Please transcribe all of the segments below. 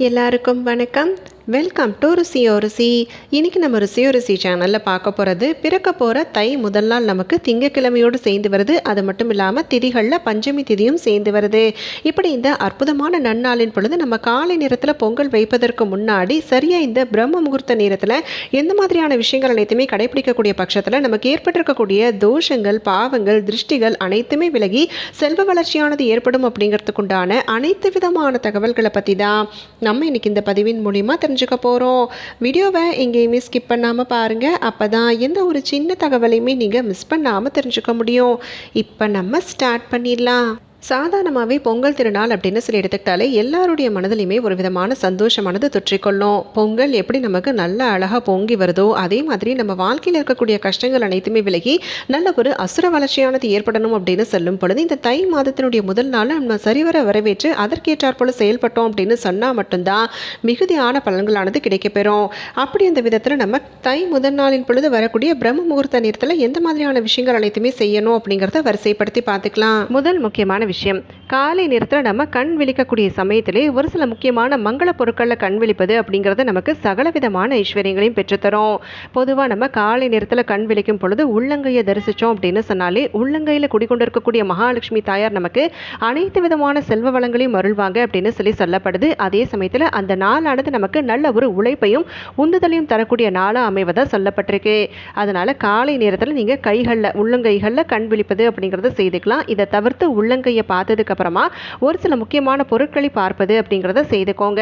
எல்லாருக்கும் வணக்கம். Welcome to ருசியோ ருசி. இன்றைக்கி நம்ம ருசியோ ருசி சேனலில் பார்க்க போகிறது பிறக்க போகிற தை முதல் நாள் நமக்கு திங்கக்கிழமையோடு சேர்ந்து வருது. அது மட்டும் இல்லாமல் திதிகளில் பஞ்சமி திதியும் சேர்ந்து வருது. இப்படி இந்த அற்புதமான நன்னாளின் பொழுது நம்ம காலை நேரத்தில் பொங்கல் வைப்பதற்கு முன்னாடி சரியாக இந்த பிரம்ம முகூர்த்த நேரத்தில் எந்த மாதிரியான விஷயங்கள் அனைத்துமே கடைபிடிக்கக்கூடிய பட்சத்தில் நமக்கு ஏற்பட்டிருக்கக்கூடிய தோஷங்கள், பாவங்கள், திருஷ்டிகள் அனைத்துமே விலகி செல்வ வளர்ச்சியானது ஏற்படும் அப்படிங்கிறதுக்குண்டான அனைத்து விதமான தகவல்களை பற்றி தான் நம்ம இன்னைக்கு இந்த பதிவின் மூலிமா தெரிஞ்சுக்க போகிறோம். வீடியோவை எங்கேயுமே ஸ்கிப் பண்ணாமல் பாருங்கள். அப்போ தான் எந்த ஒரு சின்ன தகவலையுமே நீங்கள் மிஸ் பண்ணாமல் தெரிஞ்சுக்க முடியும். இப்போ நம்ம ஸ்டார்ட் பண்ணிடலாம். சாதாரணமாகவே பொங்கல் திருநாள் அப்படின்னு சொல்லி எடுத்துக்கிட்டாலே எல்லாருடைய மனதிலையுமே ஒரு விதமான சந்தோஷமானது தொற்றிக்கொள்ளும். பொங்கல் எப்படி நமக்கு நல்ல அழகாக பொங்கி வருதோ அதே மாதிரி நம்ம வாழ்க்கையில் இருக்கக்கூடிய கஷ்டங்கள் அனைத்துமே விலகி நல்ல ஒரு அசுர வளர்ச்சியானது ஏற்படணும் அப்படின்னு சொல்லும் பொழுது இந்த தை மாதத்தினுடைய முதல் நாள் நம்ம சரிவர வரவேற்று அதற்கேற்றாற்போல் செயல்பட்டோம் அப்படின்னு சொன்னால் மட்டும்தான் மிகுதியான பலன்களானது கிடைக்கப்பெறும். அப்படி அந்த விதத்தில் நம்ம தை முதல் நாளின் பொழுது வரக்கூடிய பிரம்ம முகூர்த்த நேரத்தில் எந்த மாதிரியான விஷயங்கள் அனைத்துமே செய்யணும் அப்படிங்கிறத வரிசைப்படுத்தி பார்த்துக்கலாம். முதல் முக்கியமான விஷயம், காலை நேரத்தில் நம்ம கண் விழிக்கக்கூடிய சமயத்திலே ஒரு சில முக்கியமான மங்கள பொருட்களில் கண் விழிப்பது அப்படிங்கிறது நமக்கு சகலவிதமான ஐஸ்வர்யங்களையும் பெற்றுத்தரும். பொதுவாக நம்ம காலை நேரத்தில் கண் விழிக்கும் பொழுது உள்ளங்கையை தரிசித்தோம் அப்படின்னு சொன்னாலே உள்ளங்கையில் குடிக்கொண்டிருக்கக்கூடிய மகாலட்சுமி தாயார் நமக்கு அனைத்து விதமான செல்வ வளங்களையும் அருள்வாங்க அப்படின்னு சொல்லப்படுது. அதே சமயத்தில் அந்த நாளானது நமக்கு நல்ல ஒரு உழைப்பையும் உந்துதலையும் தரக்கூடிய நாளாக அமைவதாக சொல்லப்பட்டிருக்கு. அதனால காலை நேரத்தில் நீங்கள் கைகளில் உள்ளங்கைகளில் கண் விழிப்பது அப்படிங்கிறத செய்துக்கலாம். இதை தவிர்த்து உள்ளங்கையை பார்த்ததுக்கு அப்புறமா ஒரு சில முக்கியமான பொருட்களை பார்ப்பது அப்படிங்கிறத செய்துக்கோங்க.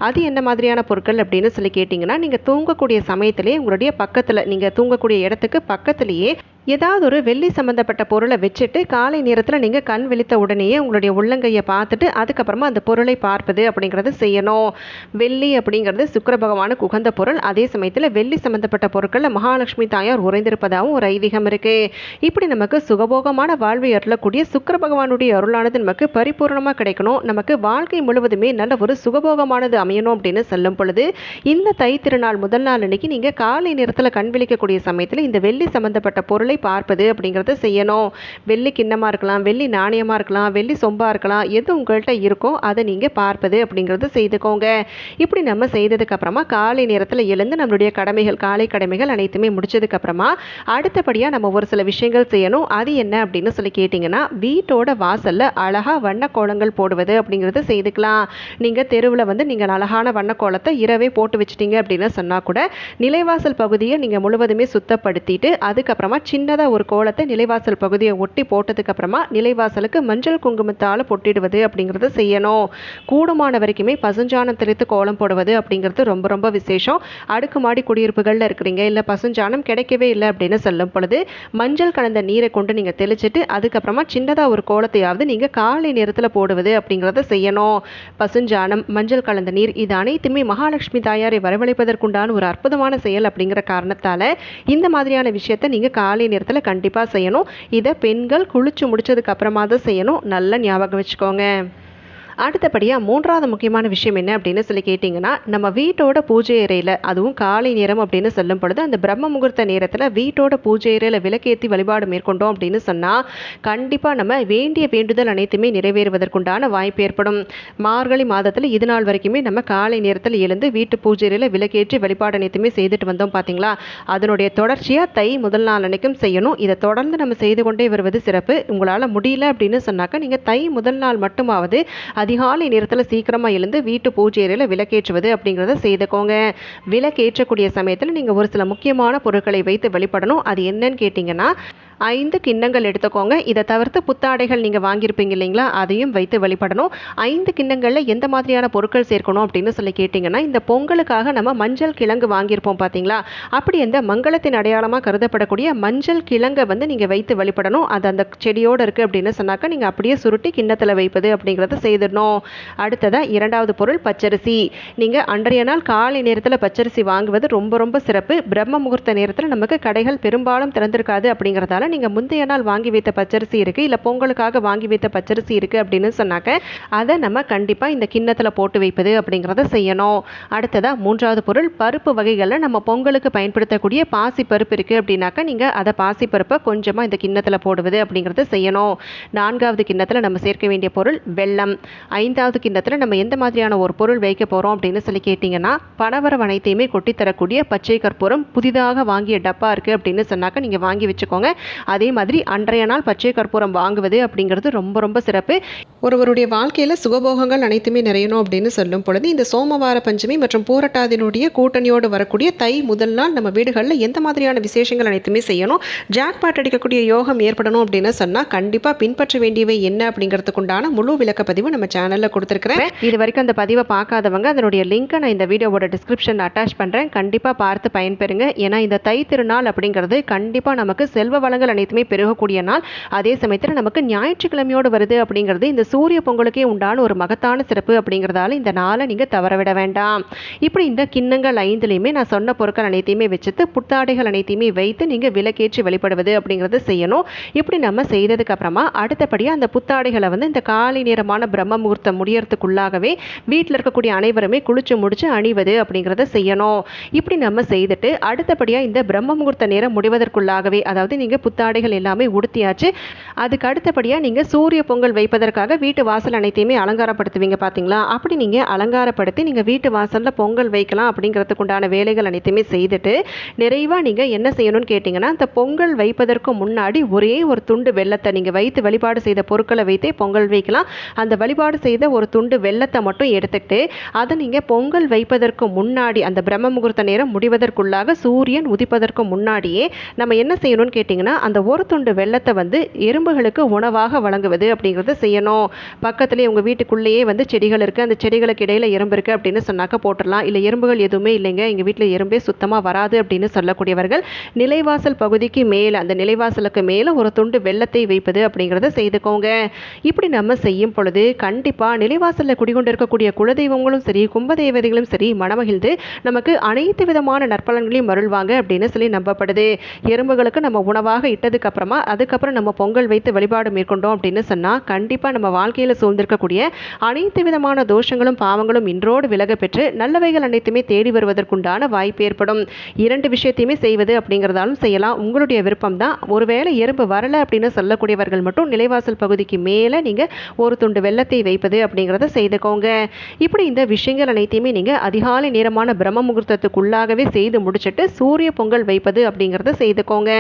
அது என்ன மாதிரியான பொருட்கள் அப்படின்னு சொல்லி கேட்டிங்கன்னா, நீங்கள் தூங்கக்கூடிய சமயத்திலே உங்களுடைய பக்கத்தில், நீங்கள் தூங்கக்கூடிய இடத்துக்கு பக்கத்திலேயே ஏதாவது ஒரு வெள்ளி சம்மந்தப்பட்ட பொருளை வச்சுட்டு காலை நேரத்தில் நீங்கள் கண் விழித்த உடனேயே உங்களுடைய உள்ளங்கையை பார்த்துட்டு அதுக்கப்புறமா அந்த பொருளை பார்ப்பது அப்படிங்கிறது செய்யணும். வெள்ளி அப்படிங்கிறது சுக்கிர பகவானுக்கு உகந்த பொருள். அதே சமயத்தில் வெள்ளி சம்மந்தப்பட்ட பொருட்களில் மகாலட்சுமி தாயார் உறைந்திருப்பதாகவும் ஒரு ஐதீகம் இருக்குது. இப்படி நமக்கு சுகபோகமான வாழ்வை அருளக்கூடிய சுக்கிர பகவானுடைய அருளானது நமக்கு பரிபூர்ணமாக கிடைக்கணும், நமக்கு வாழ்க்கை முழுவதுமே நல்ல ஒரு சுகபோகமானது அமையணும் அப்படின்னு சொல்லும் பொழுது இந்த தை திருநாள் முதல் நாள் அன்னைக்கு நீங்கள் காலை நேரத்தில் கண் விழிக்கக்கூடிய சமயத்தில் இந்த வெள்ளி சம்மந்தப்பட்ட பொருளை பார்ப்பது அப்படிங்கிறத செய்யணும். வெள்ளி கிண்ணமாக இருக்கலாம், வெள்ளி நாணயமாக இருக்கலாம், வெள்ளி சொம்பாக இருக்கலாம், எது உங்கள்கிட்ட இருக்கோ அதை நீங்கள் பார்ப்பது அப்படிங்கிறத செய்துக்கோங்க. இப்படி நம்ம செய்ததுக்கு அப்புறமா காலை நேரத்தில் எழுந்து நம்மளுடைய கடமைகள், காலை கடமைகள் அனைத்துமே முடிச்சதுக்கு அப்புறமா அடுத்தபடியாக நம்ம ஒரு சில விஷயங்கள் செய்யணும். அது என்ன அப்படின்னு சொல்லி கேட்டிங்கன்னா, வீட்டோட வாசலில் அழகாக வண்ண கோலங்கள் போடுவது அப்படிங்கிறத செய்துக்கலாம். நீங்கள் தெருவில் நீங்கள் அழகான வண்ண கோலத்தை இரவே போட்டு வச்சிட்டிங்க அப்படின்னு சொன்னால் கூட நிலைவாசல் பகுதியை நீங்கள் முழுவதுமே சுத்தப்படுத்திட்டு அதுக்கப்புறமா சின்னதாக ஒரு கோலத்தை நிலைவாசல் பகுதியை ஒட்டி போட்டதுக்கு அப்புறமா நிலைவாசலுக்கு மஞ்சள் குங்குமத்தால் பொட்டிடுவது அப்படிங்கிறத செய்யணும். கூடுமான வரைக்குமே பசுஞ்சாணம் தெளித்து கோலம் போடுவது அப்படிங்கிறது ரொம்ப ரொம்ப விசேஷம். அடுக்குமாடி குடியிருப்புகளில் இருக்கிறீங்க, இல்லை பசுஞ்சாணம் கிடைக்கவே இல்லை அப்படின்னு சொல்லும் பொழுது மஞ்சள் கலந்த நீரை கொண்டு நீங்கள் தெளிச்சிட்டு அதுக்கப்புறமா சின்னதாக ஒரு கோலத்தையாவது நீங்கள் காலை நேரத்தில் போடுவது அப்படிங்கிறத செய்யணும். பசுஞ்சாணம், மஞ்சள் கலந்த நீர், இது அனைத்துமே மகாலட்சுமி தாயாரை வரவழைப்பதற்குண்டான ஒரு அற்புதமான செயல் அப்படிங்கிற காரணத்தால் இந்த மாதிரியான விஷயத்தை நீங்கள் காலை நேரத்தில் கண்டிப்பாக செய்யணும். இதை பெண்கள் குளிச்சு முடிச்சதுக்கு அப்புறமா தான் செய்யணும். நல்லா ஞாபகம் வச்சுக்கோங்க. அடுத்தபடியாக மூன்றாவது முக்கியமான விஷயம் என்ன அப்படின்னு சொல்லி கேட்டிங்கன்னா, நம்ம வீட்டோட பூஜை அறையில், அதுவும் காலை நேரம் அப்படின்னு சொல்லும் பொழுது அந்த பிரம்ம முகூர்த்த நேரத்தில் வீட்டோட பூஜை அறையில் விளக்கேற்றி வழிபாடு மேற்கொண்டோம் அப்படின்னு சொன்னால் கண்டிப்பாக நம்ம வேண்டிய வேண்டுதல் அனைத்துமே நிறைவேறுவதற்குண்டான வாய்ப்பு ஏற்படும். மார்கழி மாதத்தில் இது நாள் வரைக்குமே நம்ம காலை நேரத்தில் எழுந்து வீட்டு பூஜை அறையில் விளக்கேற்றி வழிபாடு அனைத்துமே செய்துட்டு வந்தோம் பார்த்தீங்களா, அதனுடைய தொடர்ச்சியாக தை முதல் நாள் அன்னைக்கும் செய்யணும். இதை தொடர்ந்து நம்ம செய்து கொண்டே வருவது சிறப்பு. உங்களால் முடியல அப்படின்னு சொன்னாக்கா நீங்கள் தை முதல் நாள் மட்டுமாவது அதிகாலை நேரத்தில் சீக்கிரமாக எழுந்து வீட்டு பூஜை அறையில் விளக்கேற்றுவது அப்படிங்கிறத செய்துக்கோங்க. விளக்கேற்றக்கூடிய சமயத்தில் நீங்கள் ஒரு சில முக்கியமான பொருட்களை வைத்து வழிபடணும். அது என்னன்னு கேட்டிங்கன்னா, 5 கிண்ணங்கள் எடுத்துக்கோங்க. இதை தவிர்த்து புத்தாடைகள் நீங்கள் வாங்கியிருப்பீங்க இல்லைங்களா, அதையும் வைத்து வழிபடணும். 5 கிண்ணங்களில் எந்த மாதிரியான பொருட்கள் சேர்க்கணும் அப்படின்னு சொல்லி கேட்டிங்கன்னா, இந்த பொங்கலுக்காக நம்ம மஞ்சள் கிழங்கு வாங்கியிருப்போம் பார்த்தீங்களா, அப்படி அந்த மங்களத்தின் அடையாளமாக கருதப்படக்கூடிய மஞ்சள் கிழங்கை நீங்கள் வைத்து வழிபடணும். அது அந்த செடியோடு இருக்குது அப்படின்னு சொன்னாக்கா நீங்கள் அப்படியே சுருட்டி கிண்ணத்தில் வைப்பது அப்படிங்கிறத செய்திடணும். அடுத்ததாக இரண்டாவது பொருள் பச்சரிசி. நீங்கள் அன்றைய நாள் காலை நேரத்தில் பச்சரிசி வாங்குவது ரொம்ப ரொம்ப சிறப்பு. பிரம்ம முகூர்த்த நேரத்தில் நமக்கு கடைகள் பெரும்பாலும் திறந்திருக்காது அப்படிங்கிறதால நீங்கள் முந்தைய நாள் வாங்கி வைத்த பச்சரிசி இருக்குது, இல்லை பொங்கலுக்காக வாங்கி வைத்த பச்சரிசி இருக்குது அப்படின்னு சொன்னாக்க அதை நம்ம கண்டிப்பாக இந்த கிண்ணத்தில் போட்டு வைப்பது அப்படிங்கிறத செய்யணும். அடுத்ததாக மூன்றாவது பொருள் பருப்பு வகைகளில் நம்ம பொங்கலுக்கு பயன்படுத்தக்கூடிய பாசி பருப்பு இருக்குது அப்படின்னாக்கா நீங்கள் அதை பாசிப்பருப்பை கொஞ்சமாக இந்த கிண்ணத்தில் போடுவது அப்படிங்கிறத செய்யணும். நான்காவது கிண்ணத்தில் நம்ம சேர்க்க வேண்டிய பொருள் வெல்லம். ஐந்தாவது கிண்ணத்தில் நம்ம எந்த மாதிரியான ஒரு பொருள் வைக்க போகிறோம் அப்படின்னு சொல்லி கேட்டிங்கன்னா பனவரம் அனைத்தையுமே கொட்டித்தரக்கூடிய பச்சை கற்பூரம். புதிதாக வாங்கிய டப்பா இருக்குது அப்படின்னு சொன்னாக்க நீங்கள் வாங்கி வச்சுக்கோங்க. அதே மாதிரி அன்றைய நாள் பச்சை கற்பூரம் வாங்குவது அப்படிங்கிறது ரொம்ப ரொம்ப சிறப்பு. ஒருவருடைய வாழ்க்கையில் சுகபோகங்கள் அனைத்துமே நிறையணும் அப்படின்னு சொல்லும் பொழுது இந்த சோமவார பஞ்சமி மற்றும் பூரட்டாதினுடைய கூட்டணியோடு வரக்கூடிய தை முதல் நாள் நம்ம வீடுகளில் எந்த மாதிரியான விசேஷங்கள் அனைத்துமே செய்யணும், ஜாக்பாட் அடிக்கக்கூடிய யோகம் ஏற்படணும் அப்படின்னு சொன்னால் கண்டிப்பாக பின்பற்ற வேண்டியவை என்ன அப்படிங்கிறதுக்குண்டான முழு விளக்கப்பதிவு நம்ம சேனலில் கொடுத்துருக்கிறேன். இது வரைக்கும் அந்த பதிவை பார்க்காதவங்க அதனுடைய லிங்க்கை நான் இந்த வீடியோவோட டிஸ்கிரிப்ஷன் அட்டாச் பண்ணுறேன். கண்டிப்பாக பார்த்து பயன்பெறுங்க. ஏன்னா இந்த தை திருநாள் அப்படிங்கிறது கண்டிப்பாக நமக்கு செல்வ வளங்கள் அனைத்துமே பெருகக்கூடிய நாள். அதே சமயத்தில் நமக்கு ஞாயிற்றுக்கிழமையோடு வருது அப்படிங்கிறது இந்த சூரிய பொங்கலுக்கே உண்டான ஒரு மகத்தான சிறப்பு அப்படிங்கிறதால இந்த நாளை நீங்கள் தவறவிட வேண்டாம். இப்படி இந்த கிண்ணங்கள் 5லையுமே நான் சொன்ன பொருட்கள் அனைத்தையுமே வச்சுட்டு புத்தாடைகள் அனைத்தையுமே வைத்து நீங்கள் விளக்கேற்றி வழிபடுவது அப்படிங்கிறத செய்யணும். இப்படி நம்ம செய்ததுக்கு அப்புறமா அடுத்தபடியாக அந்த புத்தாடைகளை இந்த காலை நேரமான பிரம்ம முகூர்த்தம் முடியறதுக்குள்ளாகவே வீட்டில் இருக்கக்கூடிய அனைவருமே குளிச்சு முடிச்சு அணிவது அப்படிங்கிறத செய்யணும். இப்படி நம்ம செய்துட்டு அடுத்தபடியாக இந்த பிரம்ம முகூர்த்த நேரம் முடிவதற்குள்ளாகவே, அதாவது நீங்கள் புத்தாடைகள் எல்லாமே உடுத்தியாச்சு, அதுக்கு அடுத்தபடியாக நீங்கள் சூரிய பொங்கல் வைப்பதற்காக வீட்டு வாசல் அனைத்தையுமே அலங்காரப்படுத்துவீங்க பார்த்தீங்களா? அப்படி நீங்கள் அலங்காரப்படுத்தி நீங்கள் வீட்டு வாசலில் பொங்கல் வைக்கலாம் அப்படிங்கிறதுக்கு உண்டான வேலைகள் அனைத்தையுமே செய்துட்டு நிறைவாக நீங்கள் என்ன செய்யணும்னு கேட்டிங்கன்னா அந்த பொங்கல் வைப்பதற்கு முன்னாடி ஒரே ஒரு துண்டு வெல்லத்தை நீங்கள் வைத்து வழிபாடு செய்த பொருட்களை வைத்தே பொங்கல் வைக்கலாம். அந்த வழிபாடு செய்த ஒரு துண்டு வெல்லத்தை மட்டும் எடுத்துக்கிட்டு அதை நீங்கள் பொங்கல் வைப்பதற்கு முன்னாடி அந்த பிரம்ம முகூர்த்த நேரம் முடிவதற்குள்ளாக சூரியன் உதிப்பதற்கு முன்னாடியே நம்ம என்ன செய்யணும்னு கேட்டிங்கன்னா அந்த ஒரு துண்டு வெல்லத்தை எறும்புகளுக்கு உணவாக வழங்குவது அப்படிங்கிறத செய்யணும். பக்கத்துலேயே உங்கள் வீட்டுக்குள்ளேயே செடிகள் இருக்குது, அந்த செடிகளுக்கு இடையில எறும்பு இருக்குது அப்படின்னு சொன்னாக்க போட்டுடலாம். இல்லை எறும்புகள் எதுவுமே இல்லைங்க, எங்கள் வீட்டில் எறும்பே சுத்தமாக வராது அப்படின்னு சொல்லக்கூடியவர்கள் நிலைவாசல் பகுதிக்கு மேலே, அந்த நிலைவாசலுக்கு மேலே ஒரு துண்டு வெல்லத்தை வைப்பது அப்படிங்கிறத செய்துக்கோங்க. இப்படி நம்ம செய்யும் பொழுது கண்டிப்பாக நிலைவாசலில் குடிகொண்டு இருக்கக்கூடிய குலதெய்வங்களும் சரி கும்பதேவதைகளும் சரி மனமகிழ்ந்து நமக்கு அனைத்து விதமான நற்பலன்களையும் அருள்வாங்க அப்படின்னு சொல்லி நம்பப்படுது. எறும்புகளுக்கு நம்ம உணவாக இட்டதுக்கு அப்புறமா அதுக்கப்புறம் நம்ம பொங்கல் வைத்து வழிபாடு மேற்கொண்டோம் அப்படின்னு சொன்னால் கண்டிப்பாக நம்ம வாழ்க்கையில் சூழ்ந்திருக்கக்கூடிய அனைத்து விதமான தோஷங்களும் பாவங்களும் இன்றோடு விலக பெற்று நல்லவைகள் அனைத்துமே தேடி வருவதற்குண்டான வாய்ப்பு ஏற்படும். 2 விஷயத்தையுமே செய்வது அப்படிங்கிறதாலும் செய்யலாம், உங்களுடைய விருப்பம் தான். ஒருவேளை எறும்பு வரலை அப்படின்னு சொல்லக்கூடியவர்கள் மட்டும் நிலைவாசல் பகுதிக்கு மேலே நீங்கள் ஒரு துண்டு வெல்லத்தை வைப்பது அப்படிங்கிறத செய்துக்கோங்க. இப்படி இந்த விஷயங்கள் அனைத்தையுமே நீங்கள் அதிகாலை நேரமான பிரம்ம முகூர்த்தத்துக்குள்ளாகவே செய்து முடிச்சுட்டு சூரிய பொங்கல் வைப்பது அப்படிங்கிறத செய்துக்கோங்க.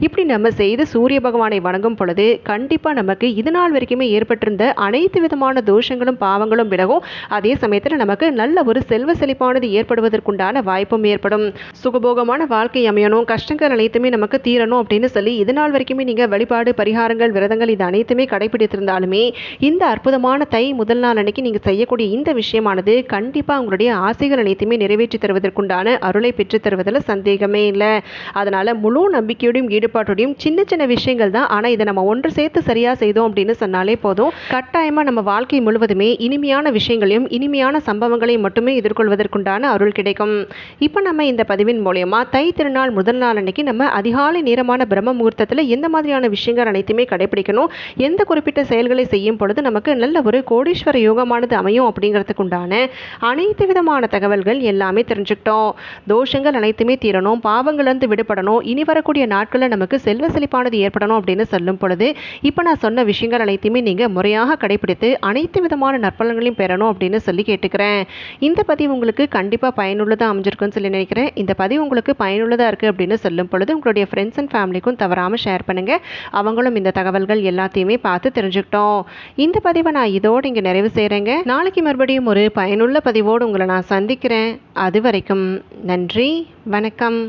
இப்படி நம்ம செய்து சூரிய பகவானை வணங்கும் பொழுது கண்டிப்பாக நமக்கு இது நாள் வரைக்குமே ஏற்பட்டிருந்த அனைத்து விதமான தோஷங்களும் பாவங்களும் விலகும். அதே சமயத்தில் நமக்கு நல்ல ஒரு செல்வ செழிப்பானது ஏற்படுவதற்குண்டான வாய்ப்பும் ஏற்படும். சுகபோகமான வாழ்க்கை அமையணும், கஷ்டங்கள் அனைத்துமே நமக்கு தீரணும் அப்படின்னு சொல்லி இது நாள் வரைக்குமே நீங்கள் வழிபாடு பரிகாரங்கள் விரதங்கள் இது அனைத்துமே கடைபிடித்திருந்தாலுமே இந்த அற்புதமான தை முதல் நாள் அன்னைக்கு நீங்கள் செய்யக்கூடிய இந்த விஷயமானது கண்டிப்பாக உங்களுடைய ஆசைகள் அனைத்துமே நிறைவேற்றி தருவதற்குண்டான அருளை பெற்று தருவதில் சந்தேகமே இல்லை. அதனால் முழு நம்பிக்கையோடையும் ஈடுபாட்டோடையும் சின்ன சின்ன விஷயங்கள் தான், ஆனால் இதை நம்ம ஒன்று சேர்த்து சரியாக செய்தோம் அப்படின்னு சொன்னாலே போதும். கட்டாயமாக நம்ம வாழ்க்கை முழுவதுமே இனிமையான விஷயங்களையும் இனிமையான சம்பவங்களையும் மட்டுமே எதிர்கொள்வதற்குண்டான அருள் கிடைக்கும். இப்போ நம்ம இந்த பதிவின் மூலயமா தை திருநாள் முதல் நாள் அன்னைக்கு நம்ம அதிகாலை நேரமான பிரம்ம முகூர்த்தத்தில் எந்த மாதிரியான விஷயங்கள் அனைத்துமே கடைபிடிக்கணும், எந்த குறிப்பிட்ட செயல்களை செய்யும் பொழுது நமக்கு நல்ல ஒரு கோடீஸ்வர யோகமானது அமையும் அப்படிங்கிறதுக்குண்டான அனைத்து விதமான தகவல்கள் எல்லாமே தெரிஞ்சுக்கிட்டோம். தோஷங்கள் அனைத்துமே தீரணும், பாவங்கள்லேருந்து விடுபடணும், இனி வரக்கூடிய நாட்களில் நமக்கு செல்வ செழிப்பானது ஏற்படணும் அப்படின்னு சொல்லும் பொழுது இப்போ நான் சொன்ன விஷயங்கள் அனைத்துமே நீங்கள் முறையாக கடைபிடித்து அனைத்து விதமான நற்பலன்களையும் பெறணும் அப்படின்னு சொல்லி கேட்டுக்கிறேன். இந்த பதிவு உங்களுக்கு கண்டிப்பாக பயனுள்ளதாக அமைஞ்சிருக்குன்னு சொல்லி நினைக்கிறேன். இந்த பதிவு உங்களுக்கு பயனுள்ளதாக இருக்குது அப்படின்னு சொல்லும் பொழுது உங்களுடைய ஃப்ரெண்ட்ஸ் அண்ட் ஃபேமிலிக்கும் தவறாமல் ஷேர் பண்ணுங்கள். அவங்களும் இந்த தகவல்கள் எல்லாத்தையுமே பார்த்து தெரிஞ்சுக்கிட்டோம். இந்த பதிவை நான் இதோடு இங்கே நிறைவு செய்கிறேங்க. நாளைக்கு மறுபடியும் ஒரு பயனுள்ள பதிவோடு உங்களை நான் சந்திக்கிறேன். அது வரைக்கும் நன்றி, வணக்கம்.